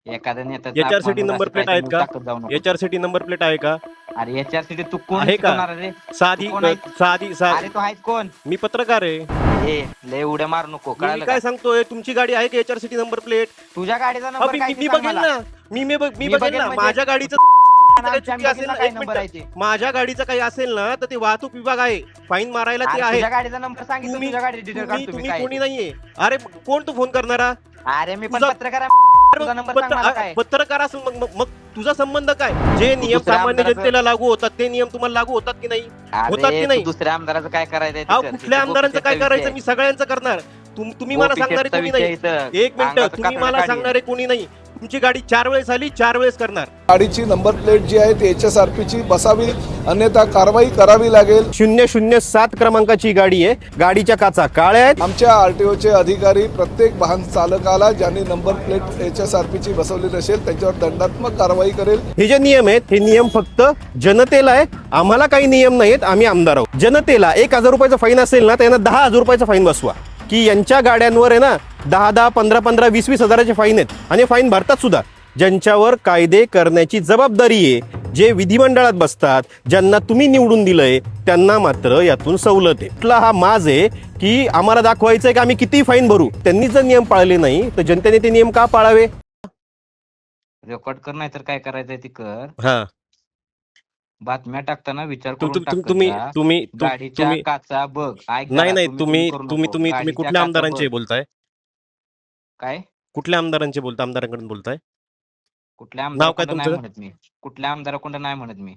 एखाद्या नेत्याचा अपमान एचआरसीटी होईल नंबर असं प्लेट काहीतरी आहेत न्यूज का? टाकत जाऊ नको. एचआरसीटी नंबर प्लेट आहे का? अरे एचआरसीटी तू कोण आहे का? शिकवणार रे? साधी तू कोण आहेस? साधी अरे तू आहेस कोण? मी पत्रकार आहे. ए लय उड्या मारू नको, मी कळालं का? काय सांगतोय, तुमची गाडी आहे का एचआरसीटी नंबर प्लेट? तुझ्या गाडीचा नंबर काय ते मी सांग बघेल मला. ना. मी बघेल बघेल ना. म्हणजे? माझ्या गाडीचं आमच्या काही चुकी असेल बघितला ना, काय एक नंबर आहे मिनिट. ते? माझ्या गाडीचं काही असेल ना तर ते वाहतूक विभाग आहे, फाईन मारायला ते अरे आहे. तुझ्या गाडीचा नंबर सांगितलं, तुम्ही तुझ्या गाडी डिटेल काढतो मी तुम्ही काय कोणी ते. नाहीये. अरे कोण तू फोन करणारा? अरे मी पण तुझा- पत्रकार आहे. तुझा नंबर सांग मला काय? पत्रकार असून मग तुझा संबंध काय? जे नियम दुसऱ्या सामान्य आमदाराचं- जनतेला लागू होतात ते नियम तुम्हाला लागू होतात की नाही? होतात अरे की तू नाही? दुसऱ्या आमदाराचं काय करायचंय ते अहो कर. कुठल्या तिथं आमदारांचं काय गोपीचेचा करायचं? विषय मी सगळ्यांचं करणार. तुम्ही मला गोपीचेचा सांगणारे कोणी विषय नाही. इथं. एक मिनिट, अंगाचं तुम्ही कातडं मला काढीन. सांगणारे कोणी नाही. तुमची गाडी 4 वेळेस आली, 4 वेळेस करणार. गाडीची नंबर प्लेट जी आहे ती एचएसआरपीची बसावी, अन्यथा कारवाई करावी लागेल. 007 क्रमांकाची गाडी आहे. गाडीच्या काचा काळ्या आहेत. आमच्या आरटीओचे अधिकारी प्रत्येक वाहन चालकाला ज्यांनी नंबर प्लेट एचएसआरपीची बसवली नसेल त्यांच्यावर दंडात्मक कारवाई करेल. हे जे नियम आहेत हे नियम फक्त जनतेला आहे. आम्हाला काही नियम नाहीत, आम्ही आमदार आहोत. जनतेला 1,000 रुपयाचा फाईन असेल ना, त्यांना 10,000 रुपयाचा फाईन बसवा. की यांच्या गाड्यांवर आहे ना 10,000, 15,000, 20,000 हजाराचे फाईन आहेत आणि फाईन भरतात सुद्धा. ज्यांच्यावर कायदे करण्याची जबाबदारी आहे, जे विधिमंडळात बसतात, ज्यांना तुम्ही निवडून दिलंय, त्यांना मात्र यातून सवलत आहे. कुठला हा माज आहे की आम्हाला दाखवायचंय की आम्ही किती फाईन भरू. त्यांनी जर नियम पाळले नाही तर जनतेने ते नियम का पाळावे? रेकॉर्ड कर, नाही तर काय करायचंय ते कर. हा बातम्या टाकताना विचार तुम- करून तुम- टाकत तुम्ही जा. तुम्ही गाडीच्या तुम्ही काचा बघ. ऐक नाही जरा, नाही तुम्ही करू तुम्ही नको. तुम्ही गाडीच्या कुठल्या काचा आमदारांचे बघ. बोलताय? काय? कुठल्या आमदारांचे बोलताय? कुठल्या नाव काय आमदाराकडं नाही तुमचं? म्हणत मी. कुठल्या आमदाराकडं नाही म्हणत मी.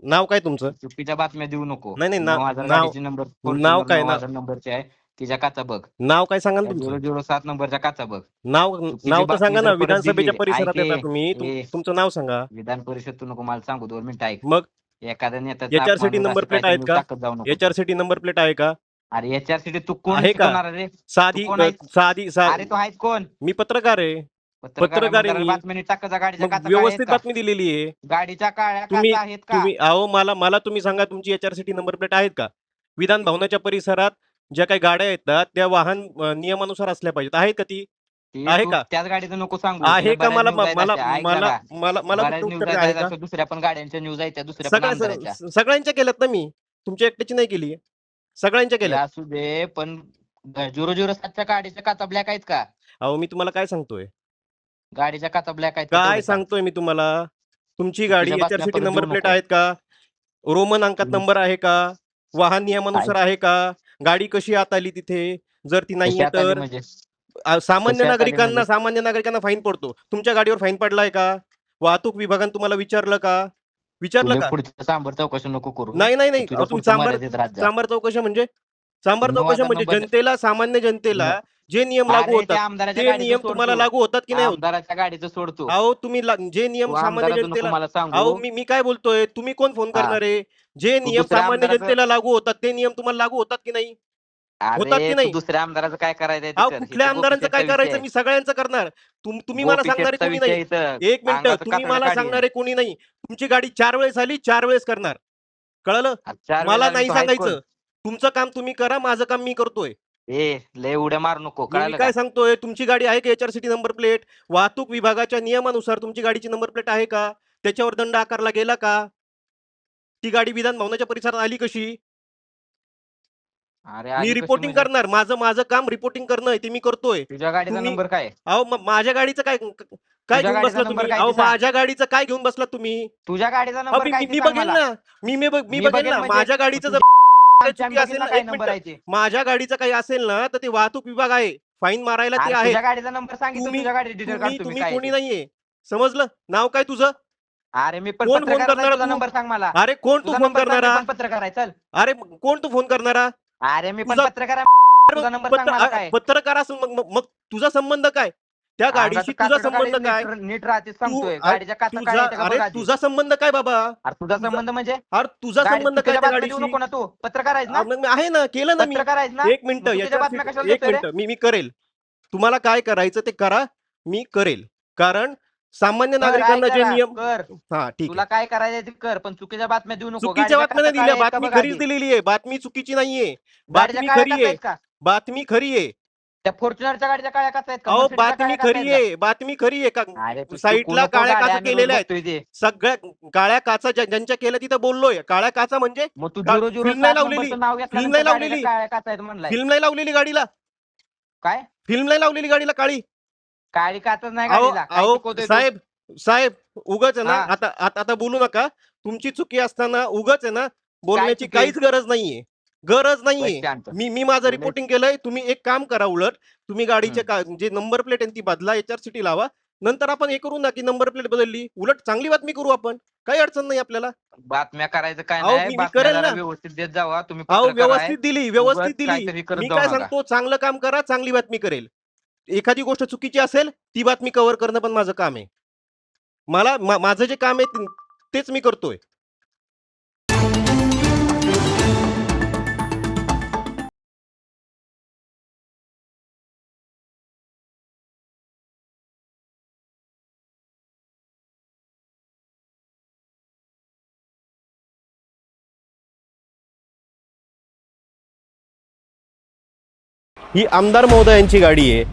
नाव काय तुमचं? चुकीच्या बातम्या देऊ नको. नाही, नाही, 9,000 नाव- गाडीची नंबर नाव काय? 9,000 नंबरची आहे, तिच्या काचा बघ. नाव काय सांगा ना तुमचं? 007 नंबरच्या काचा बघ. नाव चुकीची नाव तर बातमी सांगा जर ना. परत विधानसभेच्या दिली, परिसरात ऐक येता तुम्ही. ए, तुमचं नाव सांगा. विधान परिषद तू नको मला सांगू, 2 मिनिटं ऐक. मग एखाद्या नेत्याचा एचआरसीटी अपमान होईल नंबर असं प्लेट काहीतरी आहेत न्यूज का? टाकत जाऊ नको. एचआरसीटी नंबर प्लेट आहे का? अरे एचआरसीटी तू कोण आहे का? शिकवणार रे? साधी तू कोण आहेस? साधी अरे तू आहेस कोण? मी पत्रकार आहे. पत्रकार आहे मी. बातमी नीट टाकत जा. गाडीच्या मग काचा काळ्या आहेत व्यवस्थित का? बातमी दिलेली आहे. गाडीच्या काळ्या तुम्ही काचा आहेत का? तुम्ही अहो मला तुम्ही सांगा, तुमची एचआरसीटी नंबर प्लेट आहेत का? विधान भवनाच्या परिसरात ज्या काही गाड्या येतात त्या वाहन नियमानुसार असल्या पाहिजेत. आहेत का ती? ते आहे तू का? त्याच गाडीचं नको सांगू. आहे तुला का? बऱ्याच मला news आहेत मला अशा. ऐक मला जरा. मला मला बऱ्याच फक्त news उत्तर आहेत आहे का? अशा. दुसऱ्या पण गाड्यांच्या न्यूज आहेत त्या, दुसऱ्या पण आमदाराच्या. सगळ्यांच्या केल्यात ना मी. तुमच्या एकट्याची नाही केली. सगळ्यांच्या ते केल्यात. असू दे, पण 007च्या गाडीच्या काचा ब्लॅक आहेत का? अहो मी तुम्हाला काय सांगतोय? गाडीच्या काचा ब्लॅक आहेत का काय तेवढं सांग. सांगतोय मी तुम्हाला? तुमची गाडी चुकीच्या बातम्या एचआरसीटी परत नंबर देऊ प्लेट नको. आहेत का? रोमन अंकात हम्म. नंबर आहे का? वाहन नियमानुसार आहे का? गाडी कशी आत आली तिथे? जर ती नाहीये कशात आली तर म्हणजे? सामान्य कशात आली म्हणजे? सामान्य नागरिकांना फाईन पडतो. तुमच्या गाडीवर फाईन पडलाय का? वाहतूक विभागाने तुम्हाला विचारलं का? विचारलं तुला का? पुढचं सांबर चौकशी नको करू. नाही नाही नाही. तुझ्या अहो, तुम्ही पुढचं सांबार मर्यादेत राहत जा. सांबार चौकशा म्हणजे सांबार 9,000 चौकशा म्हणजे नंबर- जनतेला, सामान्य जनतेला जे नियम लागू अरे त्या होतात आमदाराच्या ते गाडीचं नियम सोड तुम्हाला तू. लागू होतात की नाही होत? आमदाराच्या गाडीचं सोडतो. अहो तुम्ही जे नियम सामान्य जनतेला मला सांगू. अहो मी काय बोलतोय? तुम्ही कोण फोन हा. करणार आहे? जे तू नियम दुसऱ्या सामान्य आमदाराचं- जनतेला लागू होतात ते नियम तुम्हाला लागू होतात की नाही? होतात की अरे नाही? तू दुसऱ्या आमदाराचं काय करायचंय ते अहो कर. कुठल्या इथं आमदारांचं काय गोपीचेचा करायचं? विषय मी सगळ्यांचं करणार. तुम्ही मला गोपीचेचा सांगणारे कोणी विषय नाही. इथं. एक मिनिट, अंगाचं तुम्ही कातडं मला काढीन. सांगणारे कोणी नाही. तुमची गाडी 4 वेळेस आली, 4 वेळेस करणार. कळलं? चार मला वेळेला नाही तू आहेस सांगायचं. तुमचं काम तुम्ही करा, माझं काम मी करतोय. कोण? ए लय उड्या मारू नको, मी कळालं काय का? सांगतोय? तुमची गाडी आहे का एचआरसीटी नंबर प्लेट? वाहतूक विभागाच्या नियमानुसार तुमची गाडीची नंबर प्लेट आहे का? त्याच्यावर दंड आकारला गेला का? ती गाडी विधान भवनाच्या परिसरात आली कशी? अरे आली मी कशी रिपोर्टिंग म्हणजे? करणार. माझं काम रिपोर्टिंग करणं आहे, ते मी करतोय. तुझ्या गाडीचा तुम्ही- नंबर काय? अहो माझ्या गाडीचं काय तुझ्या घेऊन गाडीचा बसला नंबर तुम्ही? काय अहो ते सांग. माझ्या गाडीचं काय घेऊन बसला तुम्ही? तुझ्या गाडीचा अहो, नंबर काय ते मी सांग बघेल मला. ना. मी मी बघेल बघेल ना. म्हणजे माझ्या गाडीचं जर आमच्या चुकी असेल बघितला ना, काय एक नंबर मिनिट. आहे ते? माझ्या गाडीचं काही असेल ना तर ते वाहतूक विभाग आहे, फाईन मारायला ते अरे आहे. तुझ्या गाडीचा नंबर सांगितलं, तुम्ही तुझ्या गाडी डिटेल काढतो मी तुम्ही काय कोणी ते. नाहीये. समजलं? नाव काय तुझं? अरे मी पण कोण फोन पत्रकार करणारा तुझा तू? नंबर सांग मला. अरे कोण तू तुझा फोन नंबर सांग, मी करणारा? पण पत्रकार आहे. चल. अरे कोण तू फोन करणारा? अरे मी पण तुझा- पत्रकार आहे. तुझा नंबर सांग मला काय? पत्रकार असून मग तुझा संबंध काय? त्या गाडीशी अंगाचं तुझा कातडं संबंध काढीन, काय? नीट राहते सांगतोय. तू- गाडीच्या काचा तुझा काढायच्या का बघ अरे आधी. तुझा संबंध काय बाबा? अरे तुझा संबंध म्हणजे? अरे तुझा गाडी- संबंध काय चुकीच्या त्या बातम्या देऊ गाडीशी? नको ना तू. पत्रकार आहेस ना? मग मी आहे ना, केलं ना मी. पत्रकार आहेस ना? एक मिनिट मग चुकीच्या बातम्या कशाला एक देतोय रे? मिनिट मी करेल. तुम्हाला काय करायचं ते करा, मी करेल. कारण सामान्य कर, नागरिकांना ऐक जे जरा, नियम कर. हा ठीक तुला आहे. काय करायचं ते कर, पण चुकीच्या बातम्या देऊ नको. चुकीच्या गाडीच्या बातम्या नाही काचा दिल्या. काढायच्या का बातमी बघ खरीच आधी. दिलेली आहे. बातमी चुकीची नाहीये. गाडीच्या बातमी काळ्या खरी काचा आहे. आहेत का? बातमी खरी आहे. त्या फॉर्च्युनरच्या गाडीच्या काळ्या काचा आहेत का? अहो Mercedes च्या बातमी काळ्या काचा खरी आहेत आहे, बातमी खरी आहे का? का? अरे तू साईडला शिकू नको काळ्या गाड्या, काचा आम्ही रोज केलेल्या आहेत. बघतोय ते. सगळ्या काळ्या काचा ज्यांच्या केल्या तिथं बोललोय. काळ्या काचा म्हणजे मग तू का- 007 फिल्म नाही लावलेली, नंबरचं नाव फिल्म घेतल्यानंतर नाही गाडीच्या लावलेली, काळ्या काचा आहेत म्हणलाय. फिल्म नाही लावलेली गाडीला, काय फिल्म नाही लावलेली गाडीला काळी. काळी काचच नाही अहो गाडीला. काय अहो शिकवतोय तू? साहेब साहेब उगाच आहे ना, हा. आता आता आता बोलू नका. तुमची चुकी असताना उगाच आहे ना बोलण्याची चुकी आहे? काहीच गरज नाहीये, गरज नाहीये. बस शांत. मी माझं बोलाय- रिपोर्टिंग केलंय. तुम्ही एक काम करा, उलट तुम्ही गाडीचे जे नंबर प्लेट आहे ती बदला, HRCT लावा. नंतर आपण हे करू ना की नंबर प्लेट बदलली, उलट चांगली बातमी करू आपण. काही अडचण नाही आपल्याला. बातम्या करायचं काय अहो, नाही. मी बातम्या करेल जरा ना. व्यवस्थित देत जावा तुम्ही. अहो पत्रकार आहे. व्यवस्थित दिली, व्यवस्थित उगाच दिली. काहीतरी करत मी जाऊ काय नका. सांगतो, चांगलं काम करा, चांगली बातमी करेल. एखादी गोष्ट चुकीची असेल ती बातमी कव्हर करणं पण माझं काम आहे. माझं जे काम आहे तेच मी करतोय. ही आमदार महोदयांची गाडी आहे.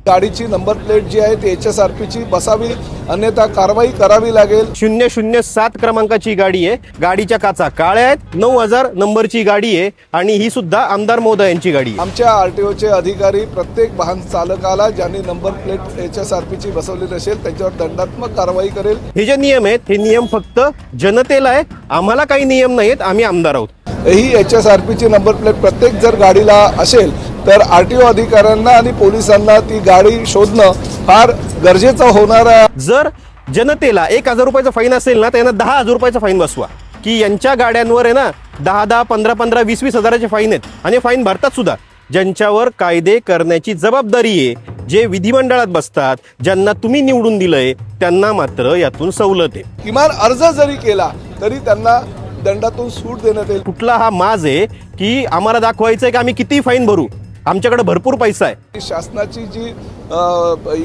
गाडीची नंबर प्लेट जी आहे ती HSRPची बसावी, अन्यथा कारवाई करावी लागेल. 007 क्रमांकाची गाडी आहे. गाडीच्या काचा काळ्या आहेत. 9000 नंबरची गाडी आहे आणि ही सुद्धा आमदार महोदयांची गाडी आहे. आमच्या RTOचे अधिकारी प्रत्येक वाहन चालकाला ज्यांनी नंबर प्लेट HSRPची बसवली नसेल त्यांच्यावर दंडात्मक कारवाई करेल. हे जे नियम आहेत हे नियम फक्त जनतेला आहे. आम्हाला काही नियम नाहीत, आम्ही आमदार आहोत. ही HSRPची नंबर प्लेट प्रत्येक जर गाडीला असेल तर RTO अधिकाऱ्यांना आणि पोलिसांना ती गाडी शोधणं फार गरजेचं होणार आहे. जर जनतेला 1000 रुपयाचा फाईन असेल ना, त्यांना 10,000 रुपयाचा फाईन बसवा. की यांच्या गाड्यांवर आहे ना 10,000, 15,000, 20,000 हजाराचे फाईन आहेत आणि फाईन भरतात सुद्धा. ज्यांच्यावर कायदे करण्याची जबाबदारी आहे, जे विधिमंडळात बसतात, ज्यांना तुम्ही निवडून दिलंय, त्यांना मात्र यातून सवलत आहे. किमान अर्ज जरी केला तरी त्यांना दंडातून सूट देण्यात येईल. कुठला हा माज आहे की आम्हाला दाखवायचंय की आम्ही किती फाईन भरू, आमच्याकडे भरपूर पैसा आहे. शासनाची जी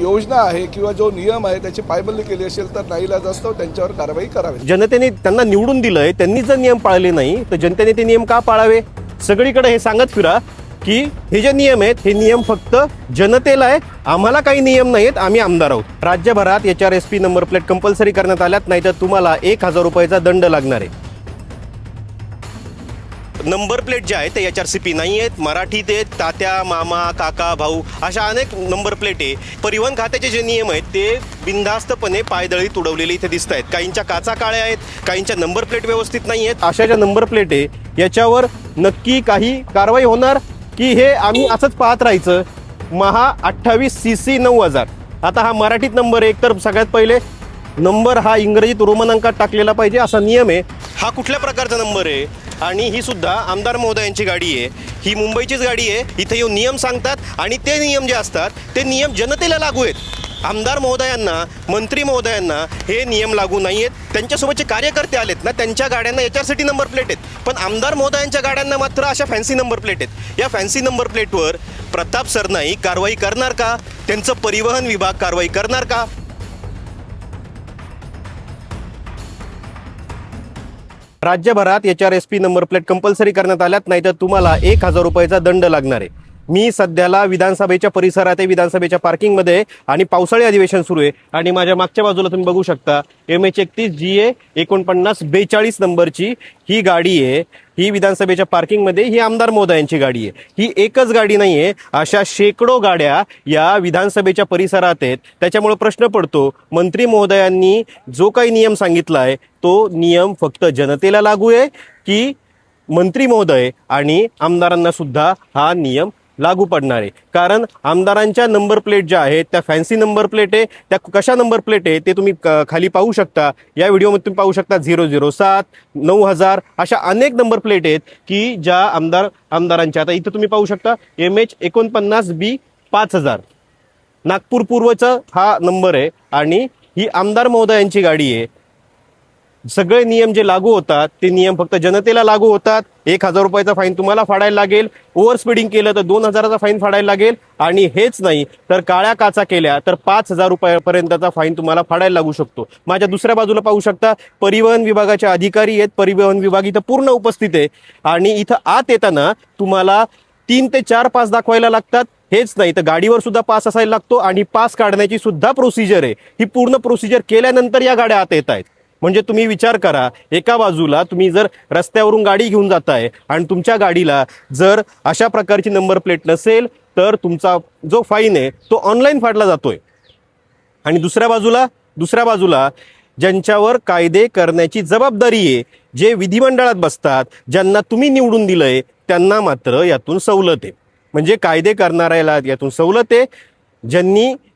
योजना आहे किंवा जो नियम आहे त्याची पायमल्ली केली असेल तर नाईलाजास्तव त्यांच्यावर कारवाई करावी. जनतेने त्यांना निवडून दिलंय, त्यांनी जर नियम पाळले नाही तर जनतेने ते नियम का पाळावे? सगळीकडे हे सांगत फिरा की हे जे नियम आहेत हे नियम फक्त जनतेला आहे, आम्हाला काही नियम नाहीत, आम्ही आमदार आहोत. राज्यभरात HRSP नंबर प्लेट कंपल्सरी करण्यात आल्यात, नाही तर तुम्हाला 1000 रुपयाचा दंड लागणार आहे. नंबर प्लेट जे आहेत ते HRCP नाही आहेत, मराठीत आहेत. तात्या, मामा, काका, भाऊ अशा अनेक नंबर प्लेट आहे. परिवहन खात्याचे जे नियम आहेत ते बिनधास्तपणे पायदळी तुडवलेले इथे दिसत आहेत. काहींच्या काचा काळ्या आहेत, काहींच्या नंबर प्लेट व्यवस्थित नाही आहेत. अशा ज्या नंबर प्लेट आहे याच्यावर नक्की काही कारवाई होणार की हे आम्ही असंच पाहत राहायचं? महा 28 CC 9000. आता हा मराठीत नंबर आहे, एकतर सगळ्यात पहिले नंबर हा इंग्रजीत रोमन अंकात टाकलेला पाहिजे असा नियम आहे. हा कुठल्या प्रकारचा नंबर आहे? आणि ही सुद्धा आमदार महोदयांची गाडी आहे. ही मुंबईचीच गाडी आहे. इथे येऊन नियम सांगतात आणि ते नियम जे असतात ते नियम जनतेला लागू आहेत. आमदार महोदयांना, मंत्री महोदयांना हे नियम लागू नाही आहेत. त्यांच्यासोबतचे कार्यकर्ते आलेत ना, त्यांच्या गाड्यांना HRCT नंबर प्लेट आहेत, पण आमदार महोदयांच्या गाड्यांना मात्र अशा फॅन्सी नंबर प्लेट आहेत. या फॅन्सी नंबर प्लेटवर प्रताप सरनाईक कारवाई करणार का? त्यांचं परिवहन विभाग कारवाई करणार का? राज्यभरात HRSP नंबर प्लेट कंपल्सरी करण्यात आल्यात, नाही तर तुम्हाला 1000 रुपयाचा दंड लागणार आहे. मी सध्याला विधानसभेच्या परिसरात आहे, विधानसभेच्या पार्किंगमध्ये, आणि पावसाळी अधिवेशन सुरू आहे. आणि माझ्या मागच्या बाजूला तुम्ही बघू शकता MH31 GA 4942 नंबरची ही गाडी आहे. ही विधानसभेच्या पार्किंगमध्ये ही आमदार महोदयांची गाडी आहे. ही एकच गाडी नाही आहे, अशा शेकडो गाड्या या विधानसभेच्या परिसरात आहेत. त्याच्यामुळे प्रश्न पडतो, मंत्री महोदयांनी जो काही नियम सांगितला आहे तो नियम फक्त जनतेला लागू आहे की मंत्री महोदय आणि आमदारांना सुद्धा हा नियम लागू पडणार आहे? कारण आमदारांच्या नंबर प्लेट ज्या आहेत त्या फॅन्सी नंबर प्लेट आहे. त्या कशा नंबर प्लेट आहे ते तुम्ही खाली पाहू शकता. या व्हिडिओमध्ये तुम्ही पाहू शकता 007, 9000 अशा अनेक नंबर प्लेट आहेत की ज्या आमदारांच्या. आता इथं तुम्ही पाहू शकता MH49B 5000 नागपूर पूर्वचा हा नंबर आहे आणि ही आमदार महोदयांची गाडी आहे. सगळे नियम जे लागू होतात ते नियम फक्त जनतेला लागू होतात. 1000 रुपयाचा फाईन तुम्हाला फाडायला लागेल. ओव्हर स्पीडिंग केलं तर 2000चा फाईन फाडायला लागेल. आणि हेच नाही तर काळ्या काचा केल्या तर 5000 रुपयापर्यंतचा फाईन तुम्हाला फाडायला लागू शकतो. माझ्या दुसऱ्या बाजूला पाहू शकता परिवहन विभागाचे अधिकारी आहेत. परिवहन विभाग इथं पूर्ण उपस्थित आहे आणि इथं आत येताना तुम्हाला 3 ते 4 पास दाखवायला लागतात. हेच नाही तर गाडीवर सुद्धा पास असायला लागतो आणि पास काढण्याची सुद्धा प्रोसिजर आहे. ही पूर्ण प्रोसिजर केल्यानंतर या गाड्या आत येत आहेत. म्हणजे तुम्ही विचार करा, एका बाजूला तुम्ही जर रस्त्यावरून गाडी घेऊन जाताय आणि तुमच्या गाडीला जर अशा प्रकारची नंबर प्लेट नसेल तर तुमचा जो फाईन आहे तो ऑनलाईन फाडला जातोय. आणि दुसऱ्या बाजूला ज्यांच्यावर कायदे करण्याची जबाबदारी आहे, जे विधिमंडळात बसतात, ज्यांना तुम्ही निवडून दिलंय, त्यांना मात्र यातून सवलत आहे. म्हणजे कायदे करणाऱ्याला यातून सवलत आहे,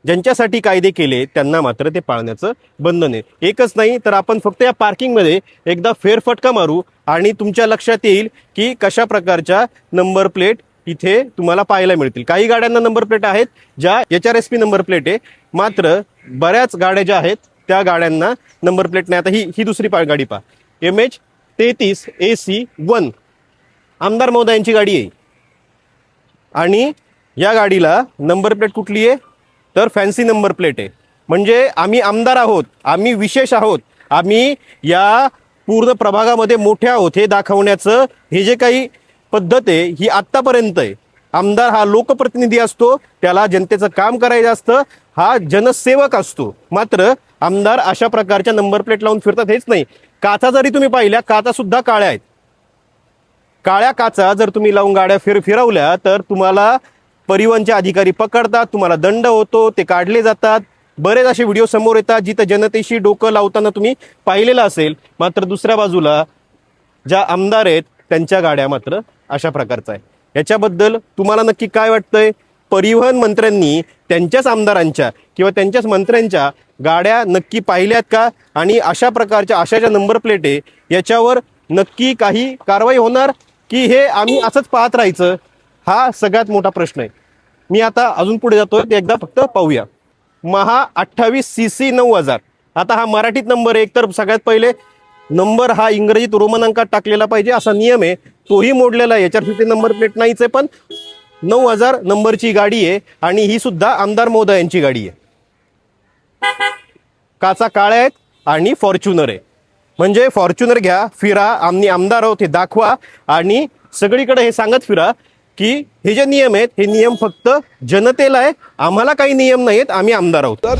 ज्यांच्यासाठी कायदे केले त्यांना मात्र ते पाळण्याचं बंधन आहे. एकच नाही तर आपण फक्त या पार्किंगमध्ये एकदा फेरफटका मारू आणि तुमच्या लक्षात येईल की कशा प्रकारच्या नंबर प्लेट इथे तुम्हाला पाहायला मिळतील. काही गाड्यांना नंबर प्लेट आहेत ज्या HRSP नंबर प्लेट आहे, मात्र बऱ्याच गाड्या ज्या आहेत त्या गाड्यांना नंबर प्लेट नाही. आता ही दुसरी गाडी पहा, MH33AC1 आमदार महोदयांची गाडी आहे आणि या गाडीला नंबर प्लेट कुठली आहे तर फॅन्सी नंबर प्लेट आहे. म्हणजे आम्ही आमदार आहोत, आम्ही विशेष आहोत, आम्ही या पूर्ण प्रभागामध्ये मोठे आहोत हे दाखवण्याचं हे जे काही पद्धत आहे ही आत्तापर्यंत आहे. आमदार हा लोकप्रतिनिधी असतो, त्याला जनतेचं काम करायचं असतं, हा जनसेवक असतो. मात्र आमदार अशा प्रकारच्या नंबर प्लेट लावून फिरतात. हेच नाही, काचा जरी तुम्ही पाहिल्या, काचा सुद्धा काळ्या आहेत. काळ्या काचा जर तुम्ही लावून गाड्या फिरवल्या तर तुम्हाला परिवहनचे अधिकारी पकडतात, तुम्हाला दंड होतो, ते काढले जातात. बरेच असे व्हिडिओ समोर येतात जिथं जनतेशी डोकं लावताना तुम्ही पाहिलेलं असेल. मात्र दुसऱ्या बाजूला ज्या आमदार आहेत त्यांच्या गाड्या मात्र अशा प्रकारचा आहे. याच्याबद्दल तुम्हाला नक्की काय वाटतंय? परिवहन मंत्र्यांनी त्यांच्याच आमदारांच्या किंवा त्यांच्याच मंत्र्यांच्या गाड्या नक्की पाहिल्यात का? आणि अशा प्रकारच्या ज्या नंबर प्लेट आहे याच्यावर नक्की काही कारवाई होणार की हे आम्ही असंच पाहत राहायचं? हा सगळ्यात मोठा प्रश्न आहे. मी आता अजून पुढे जातोय, ते एकदा फक्त पाहूया. महा 28 CC 9000. आता हा मराठीत नंबर आहे. एकतर सगळ्यात पहिले नंबर हा इंग्रजीत रोमन अंकात टाकलेला पाहिजे असा नियम आहे, तोही मोडलेला आहे. याच्यावरती नंबर प्लेट नाहीच आहे, पण 9000 नंबरची गाडी आहे आणि ही सुद्धा आमदार महोदयांची गाडी आहे. काचा काळ्या आहेत आणि फॉर्च्युनर आहे. म्हणजे फॉर्च्युनर घ्या, फिरा, आम्ही आमदार आहोत हे दाखवा आणि सगळीकडे हे सांगत फिरा की हे जे नियम आहेत हे नियम फक्त जनतेला आहे, आम्हाला काही नियम नाहीत, आम्ही आमदार आहोत. तर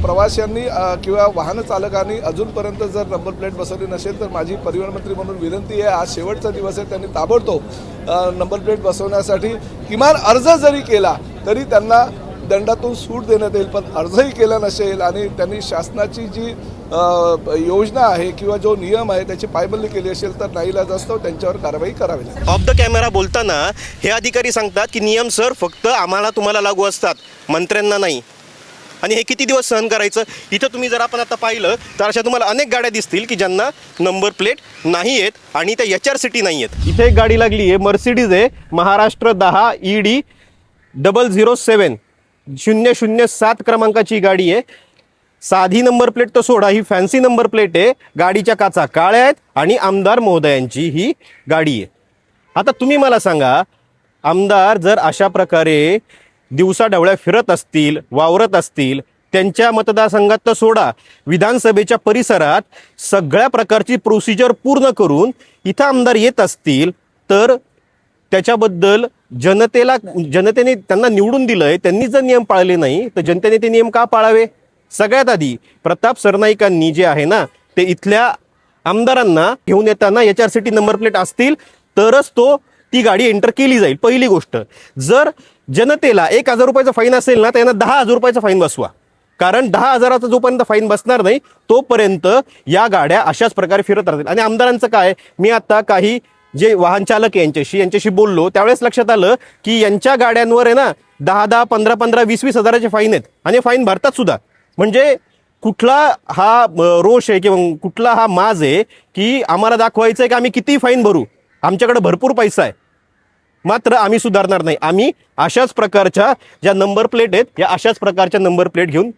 प्रवाशांनी किंवा वाहन चालकांनी अजूनपर्यंत जर नंबर प्लेट बसवली नसेल तर माझी परिवहन मंत्री म्हणून विनंती आहे, आज शेवटचा दिवस आहे, त्यांनी ताबडतोब नंबर प्लेट बसवण्यासाठी किमान अर्ज जरी केला तरी त्यांना दंडातून सूट देण्यात येईल. पण अर्जही केला नसेल आणि त्यांनी शासनाची जी योजना आहे किंवा जो नियम आहे त्याची पायमल्ली केली असेल तर नाईलाज असतो त्यांच्यावर कारवाई करावी लागेल. ऑफ द कॅमेरा बोलताना हे अधिकारी सांगतात की नियम सर फक्त आम्हाला तुम्हाला लागू असतात, मंत्र्यांना नाही. आणि हे किती दिवस सहन करायचं? इथं तुम्ही जर आपण आता पाहिलं तर अशा तुम्हाला अनेक गाड्या दिसतील की ज्यांना नंबर प्लेट नाही आहेत आणि त्या HRCT नाही आहेत. इथे एक गाडी लागली आहे, मर्सिडीज आहे, महाराष्ट्र 10 ED 007 007 क्रमांकाची गाडी आहे. साधी नंबर प्लेट तर सोडा, ही फॅन्सी नंबर प्लेट आहे. गाडीच्या काचा काळ्या आहेत आणि आमदार महोदयांची ही गाडी आहे. आता तुम्ही मला सांगा, आमदार जर अशा प्रकारे दिवसाढवळ्या फिरत असतील, वावरत असतील, त्यांच्या मतदारसंघात तर सोडा, विधानसभेच्या परिसरात सगळ्या प्रकारची प्रोसिजर पूर्ण करून इथं आमदार येत असतील तर त्याच्याबद्दल जनतेने त्यांना निवडून दिलंय, त्यांनी जर नियम पाळले नाही तर जनतेने ते नियम का पाळावे? सगळ्यात आधी प्रताप सरनाईकांनी जे आहे ना ते इथल्या आमदारांना घेऊन येताना HRCT नंबर प्लेट असतील तरच ती गाडी एंटर केली जाईल. पहिली गोष्ट, जर जनतेला 1000 रुपयाचा फाईन असेल ना त्यांना 10,000 रुपयाचा फाईन बसवा. कारण 10,000चा जोपर्यंत फाईन बसणार नाही तोपर्यंत या गाड्या अशाच प्रकारे फिरत राहतील. आणि आमदारांचं काय, मी आता काही जे वाहन चालक यांच्याशी बोललो त्यावेळेस लक्षात आलं की यांच्या गाड्यांवर आहे ना 10,000, 15,000, 20,000 हजाराचे फाईन आहेत आणि फाईन भरतात सुद्धा. म्हणजे कुठला हा रोष आहे किंवा कुठला हा माज आहे की आम्हाला दाखवायचं आहे की आम्ही किती फाईन भरू, आमच्याकडे भरपूर पैसा आहे, मात्र आम्ही सुधारणार नाही. आम्ही अशाच प्रकारच्या ज्या नंबर प्लेट आहेत या अशाच प्रकारच्या नंबर प्लेट घेऊन